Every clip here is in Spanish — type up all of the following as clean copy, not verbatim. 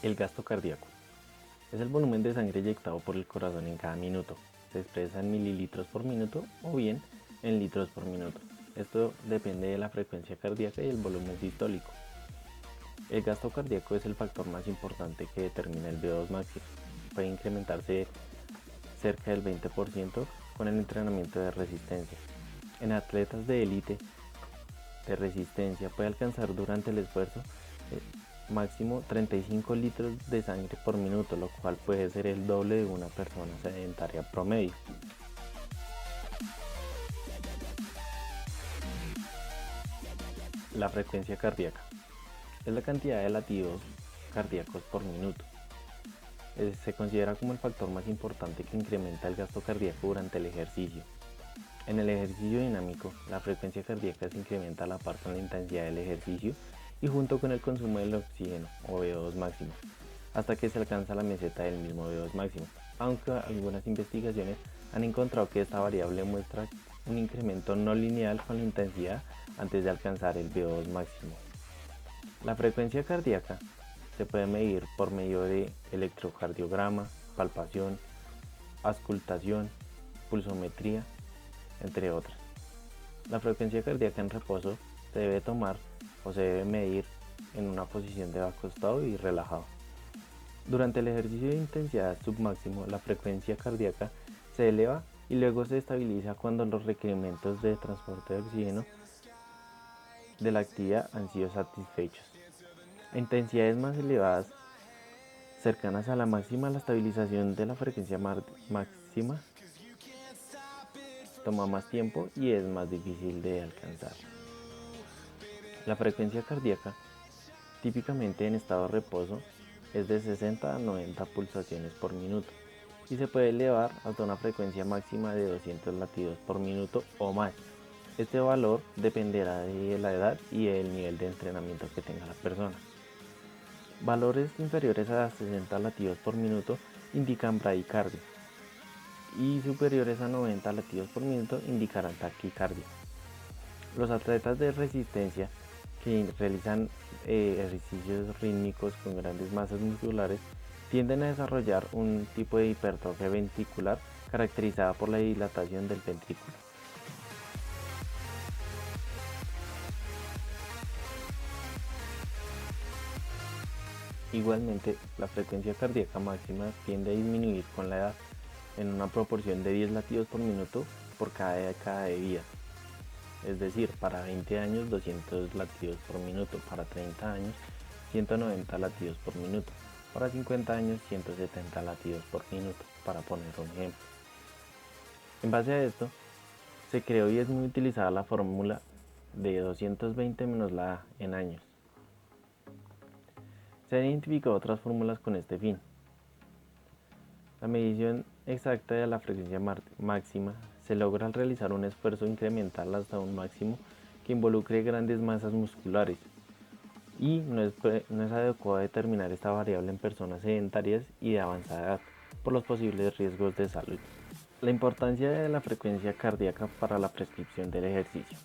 El gasto cardíaco es el volumen de sangre eyectado por el corazón en cada minuto. Se expresa en mililitros por minuto o bien en litros por minuto. Esto depende de la frecuencia cardíaca y el volumen sistólico. El gasto cardíaco es el factor más importante que determina el VO2 máximo. Puede incrementarse cerca del 20% con el entrenamiento de resistencia. En atletas de élite de resistencia puede alcanzar durante el esfuerzo máximo 35 litros de sangre por minuto, lo cual puede ser el doble de una persona sedentaria promedio. La frecuencia cardíaca es la cantidad de latidos cardíacos por minuto. Se considera como el factor más importante que incrementa el gasto cardíaco durante el ejercicio. En el ejercicio dinámico, la frecuencia cardíaca se incrementa a la par con la intensidad del ejercicio y junto con el consumo del oxígeno o VO2 máximo, hasta que se alcanza la meseta del mismo VO2 máximo, aunque algunas investigaciones han encontrado que esta variable muestra un incremento no lineal con la intensidad antes de alcanzar el VO2 máximo. La frecuencia cardíaca se puede medir por medio de electrocardiograma, palpación, auscultación, pulsometría, entre otras. La frecuencia cardíaca en reposo se debe tomar o se debe medir en una posición de acostado y relajado. Durante el ejercicio de intensidad submáximo, la frecuencia cardíaca se eleva y luego se estabiliza cuando los requerimientos de transporte de oxígeno de la actividad han sido satisfechos. A intensidades más elevadas, cercanas a la máxima, la estabilización de la frecuencia máxima toma más tiempo y es más difícil de alcanzar. La frecuencia cardíaca, típicamente en estado de reposo, es de 60 a 90 pulsaciones por minuto y se puede elevar hasta una frecuencia máxima de 200 latidos por minuto o más. Este valor dependerá de la edad y del nivel de entrenamiento que tenga la persona. Valores inferiores a 60 latidos por minuto indican bradicardia y superiores a 90 latidos por minuto indicarán taquicardia. Los atletas de resistencia que realizan ejercicios rítmicos con grandes masas musculares tienden a desarrollar un tipo de hipertrofia ventricular caracterizada por la dilatación del ventrículo. Igualmente, la frecuencia cardíaca máxima tiende a disminuir con la edad en una proporción de 10 latidos por minuto por cada década de vida. Es decir, para 20 años 200 latidos por minuto, para 30 años 190 latidos por minuto, para 50 años 170 latidos por minuto, para poner un ejemplo. En base a esto, se creó y es muy utilizada la fórmula de 220 menos la A en años. Se han identificado otras fórmulas con este fin. La medición exacta de la frecuencia máxima se logra al realizar un esfuerzo incremental hasta un máximo que involucre grandes masas musculares y no es adecuado determinar esta variable en personas sedentarias y de avanzada edad por los posibles riesgos de salud. La importancia de la frecuencia cardíaca para la prescripción del ejercicio.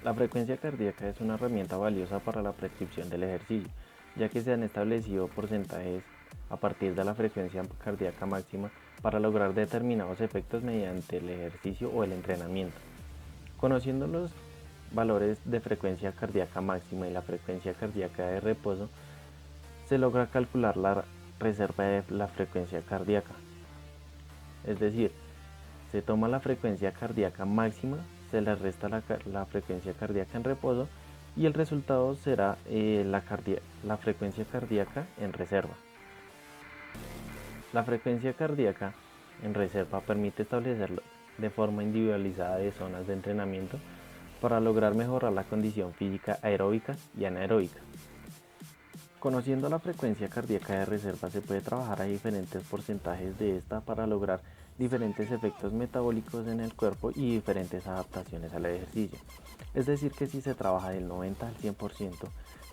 La frecuencia cardíaca es una herramienta valiosa para la prescripción del ejercicio, ya que se han establecido porcentajes a partir de la frecuencia cardíaca máxima para lograr determinados efectos mediante el ejercicio o el entrenamiento. Conociendo los valores de frecuencia cardíaca máxima y la frecuencia cardíaca de reposo, se logra calcular la reserva de la frecuencia cardíaca. Es decir, se toma la frecuencia cardíaca máxima, se le resta la frecuencia cardíaca en reposo y el resultado será la frecuencia cardíaca en reserva. La frecuencia cardíaca en reserva permite establecer de forma individualizada de zonas de entrenamiento para lograr mejorar la condición física aeróbica y anaeróbica. Conociendo la frecuencia cardíaca de reserva se puede trabajar a diferentes porcentajes de esta para lograr diferentes efectos metabólicos en el cuerpo y diferentes adaptaciones al ejercicio. Es decir, que si se trabaja del 90 al 100%,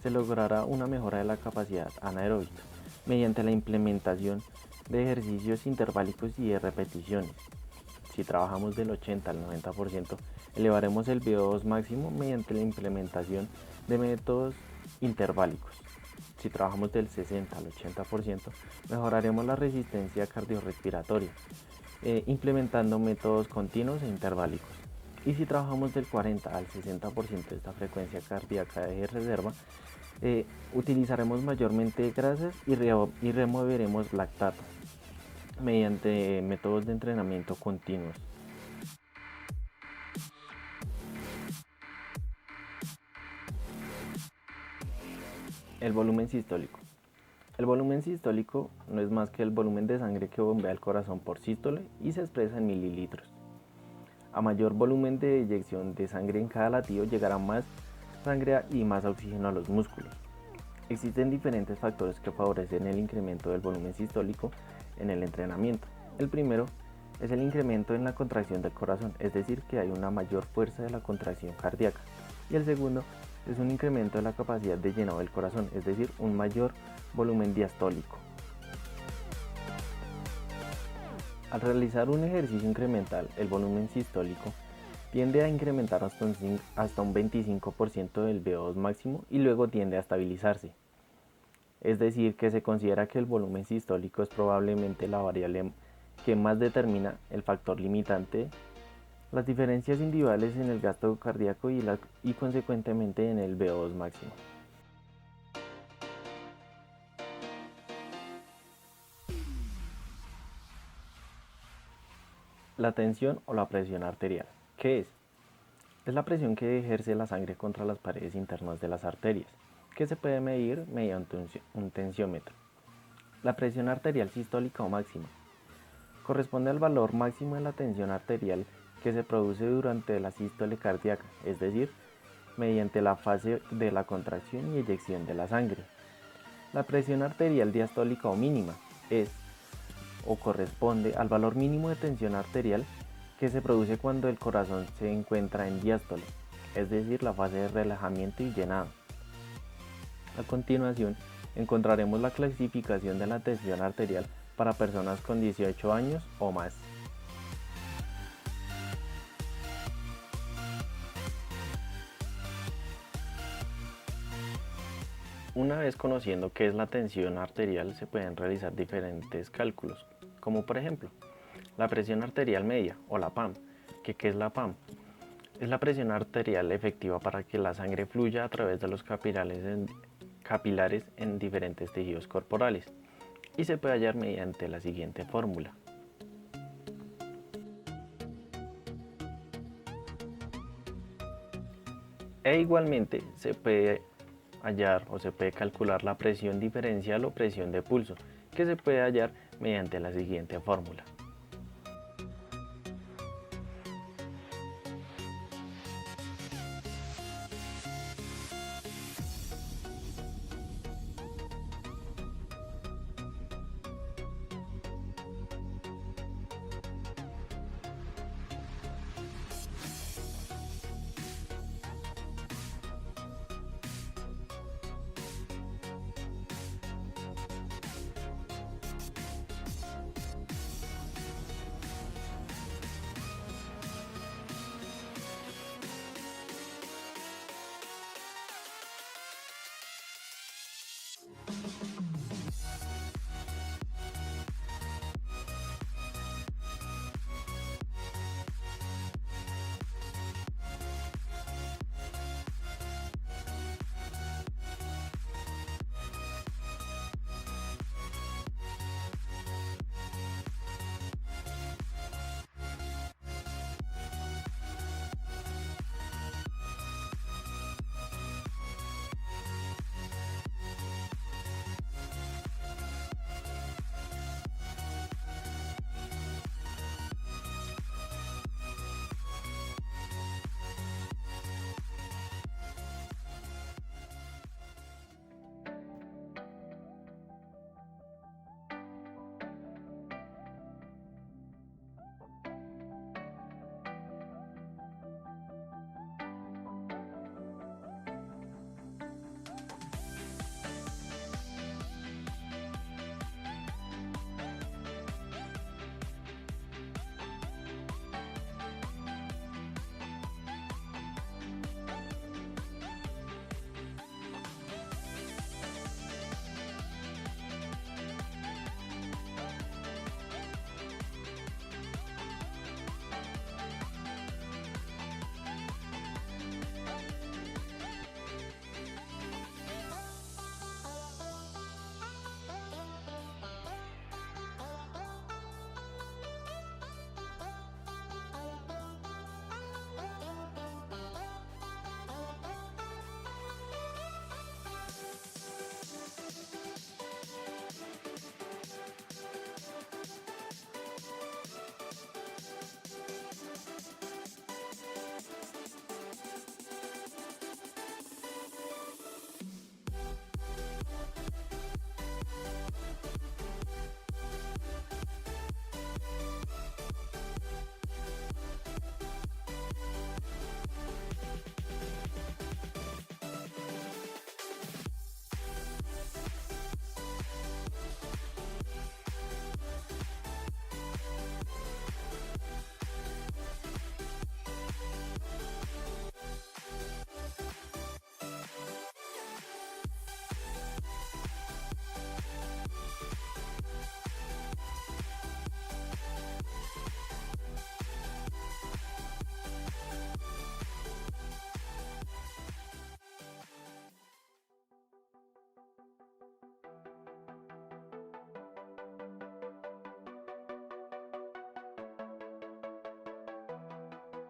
se logrará una mejora de la capacidad anaeróbica mediante la implementación de ejercicios interválicos y de repeticiones. Si trabajamos del 80 al 90%, elevaremos el VO2 máximo mediante la implementación de métodos interválicos. si trabajamos del 60 al 80%, mejoraremos la resistencia cardiorrespiratoria, implementando métodos continuos e interválicos. Y si trabajamos del 40 al 60% de esta frecuencia cardíaca de reserva, utilizaremos mayormente grasas y removeremos lactato mediante métodos de entrenamiento continuos. El volumen sistólico. El volumen sistólico no es más que el volumen de sangre que bombea el corazón por sístole y se expresa en mililitros. A mayor volumen de eyección de sangre en cada latido llegará más sangre y más oxígeno a los músculos. Existen diferentes factores que favorecen el incremento del volumen sistólico en el entrenamiento. El primero es el incremento en la contracción del corazón, es decir, que hay una mayor fuerza de la contracción cardíaca. Y el segundo es un incremento de la capacidad de llenado del corazón, es decir, un mayor volumen diastólico. Al realizar un ejercicio incremental, el volumen sistólico tiende a incrementar hasta un 25% del VO2 máximo y luego tiende a estabilizarse. Es decir, que se considera que el volumen sistólico es probablemente la variable que más determina el factor limitante, las diferencias individuales en el gasto cardíaco y consecuentemente en el VO2 máximo. La tensión o la presión arterial. ¿Qué es? Es la presión que ejerce la sangre contra las paredes internas de las arterias, que se puede medir mediante un tensiómetro. La presión arterial sistólica o máxima corresponde al valor máximo de la tensión arterial que se produce durante la sístole cardíaca, es decir, mediante la fase de la contracción y eyección de la sangre. La presión arterial diastólica o mínima es o corresponde al valor mínimo de tensión arterial que se produce cuando el corazón se encuentra en diástole, es decir, la fase de relajamiento y llenado. A continuación, encontraremos la clasificación de la tensión arterial para personas con 18 años o más. Una vez conociendo qué es la tensión arterial, se pueden realizar diferentes cálculos, como por ejemplo, la presión arterial media o la PAM. ¿Qué es la PAM? Es la presión arterial efectiva para que la sangre fluya a través de los capilares en diferentes tejidos corporales y se puede hallar mediante la siguiente fórmula. E igualmente se puede hallar o se puede calcular la presión diferencial o presión de pulso, que se puede hallar mediante la siguiente fórmula.